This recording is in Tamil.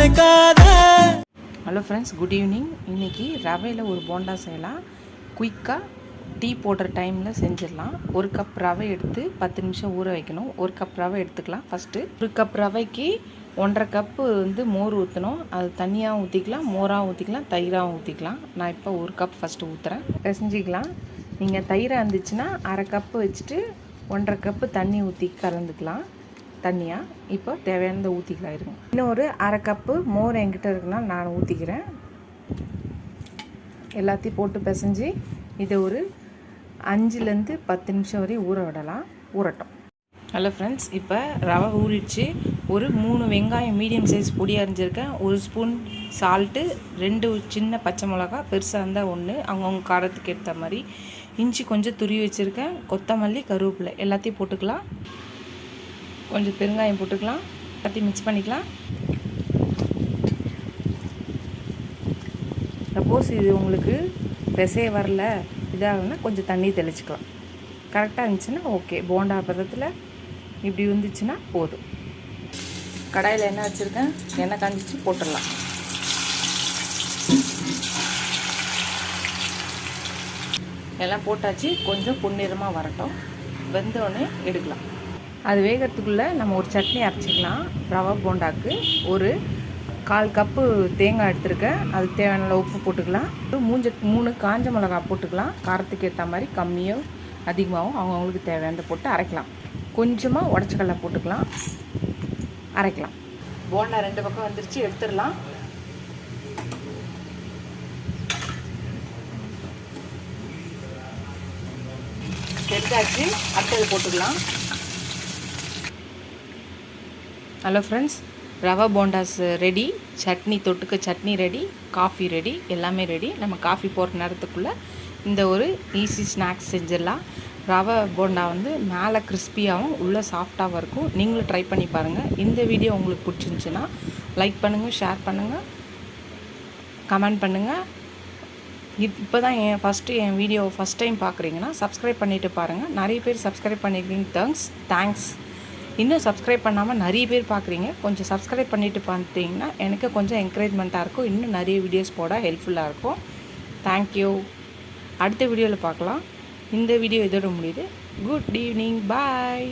நினைக்காத. Hello friends, good evening. இன்றைக்கி ரவையில் ஒரு போண்டா செய்யலாம். குயிக்காக டீ போடுற டைமில் செஞ்சிடலாம். ஒரு கப் ரவை எடுத்து 10 நிமிஷம் ஊற வைக்கணும். ஒரு கப் ரவை எடுத்துக்கலாம். ஃபஸ்ட்டு ஒரு கப் ரவைக்கு 1.5 கப்பு மோர் ஊற்றணும். அது தண்ணியாக ஊற்றிக்கலாம், மோராக ஊற்றிக்கலாம், தயிராக ஊற்றிக்கலாம். நான் இப்போ ஒரு கப் ஃபஸ்ட்டு ஊற்றுறேன். செஞ்சுக்கலாம். நீங்கள் தயிராக இருந்துச்சுன்னா 1/2 கப்பு வச்சுட்டு 1.5 கப்பு தண்ணி ஊற்றி கலந்துக்கலாம். தண்ணியாக இப்போ தேவையானதை ஊற்றிக்கலாம். இருங்க, இன்னும் ஒரு 1/2 கப்பு மோர் என்கிட்ட இருக்குன்னா நான் ஊற்றிக்கிறேன். எல்லாத்தையும் போட்டு பிசைஞ்சு இதை ஒரு 5லேருந்து 10 நிமிஷம் வரையும் ஊற விடலாம். ஊறட்டும். ஹலோ ஃப்ரெண்ட்ஸ், இப்போ ரவை ஊறிடுச்சு. ஒரு 3 வெங்காயம் மீடியம் சைஸ் பொடி அரிஞ்சிருக்கேன். 1 ஸ்பூன் சால்ட்டு, 2 சின்ன பச்சை மிளகா, பெருசாக இருந்தால் 1, அவங்கவுங்க காரத்துக்கு ஏற்ற மாதிரி. இஞ்சி கொஞ்சம் துருவி வச்சுருக்கேன். கொத்தமல்லி, கருவேப்பிலை எல்லாத்தையும் போட்டுக்கலாம். கொஞ்சம் பெருங்காயம் போட்டுக்கலாம். எல்லாத்தையும் மிக்ஸ் பண்ணிக்கலாம். சப்போஸ் இது உங்களுக்கு பிசைய வரல, இதாகனா கொஞ்சம் தண்ணி தெளிச்சுக்கலாம். கரெக்டாக இருந்துச்சுன்னா ஓகே. போண்டா பதத்தில் இப்படி வந்துச்சுன்னா போதும். கடாயில் எண்ணெய் வச்சுருக்கேன். எண்ணெய் காஞ்சிச்சு, போட்டுடலாம். எல்லாம் போட்டாச்சு. கொஞ்சம் பொன்னிறமாக வரட்டும். வெந்தோடனே எடுக்கலாம். அது வேகிறதுக்குள்ளே நம்ம ஒரு சட்னி அரைச்சிக்கலாம். ரவா போண்டாக்கு ஒரு 1/4 கப்பு தேங்காய் எடுத்துருக்கேன். அதுக்கு தேவையான உப்பு போட்டுக்கலாம். 3 காஞ்ச மிளகா போட்டுக்கலாம். காரத்துக்கு ஏற்ற மாதிரி கம்மியோ அதிகமாகவும் அவங்கவுங்களுக்கு தேவையானதை போட்டு அரைக்கலாம். கொஞ்சமாக உடச்சக்கடலை போட்டுக்கலாம், அரைக்கலாம். போண்டா 2 பக்கம் வந்துருச்சு, எடுத்துடலாம். எடுத்தாச்சு, அடுத்தது போட்டுக்கலாம். Hello friends, rava bondas ready. Chutney, தொட்டுக்க சட்னி ரெடி. Coffee ready. எல்லாமே ரெடி. நம்ம காஃபி போடுற நேரத்துக்குள்ளே இந்த ஒரு ஈஸி ஸ்நாக்ஸ் செஞ்சிடலாம். ரவா போண்டா மேலே கிறிஸ்பியாகவும் உள்ளே சாஃப்டாகவும் இருக்கும். நீங்களும் ட்ரை பண்ணி பாருங்கள். இந்த வீடியோ உங்களுக்கு பிடிச்சிருந்துச்சின்னா லைக் பண்ணுங்கள், ஷேர் பண்ணுங்கள், கமெண்ட் பண்ணுங்கள். இப்போ தான் என் வீடியோ ஃபஸ்ட் டைம் பார்க்குறீங்கன்னா சப்ஸ்கிரைப் பண்ணிவிட்டு பாருங்கள். நிறைய பேர் சப்ஸ்கிரைப் பண்ணியிருக்கீங்க. தேங்க்ஸ். இன்னும் சப்ஸ்கிரைப் பண்ணாமல் நிறைய பேர் பார்க்குறீங்க. கொஞ்சம் சப்ஸ்கிரைப் பண்ணிவிட்டு பார்த்தீங்கன்னா எனக்கு கொஞ்சம் என்கரேஜ்மெண்ட்டாக இருக்கும். இன்னும் நிறைய வீடியோஸ் போட ஹெல்ப்ஃபுல்லாக இருக்கும். தேங்க்யூ. அடுத்த வீடியோவில் பார்க்கலாம். இந்த வீடியோ இதோட முடியுது. Good evening. பாய்.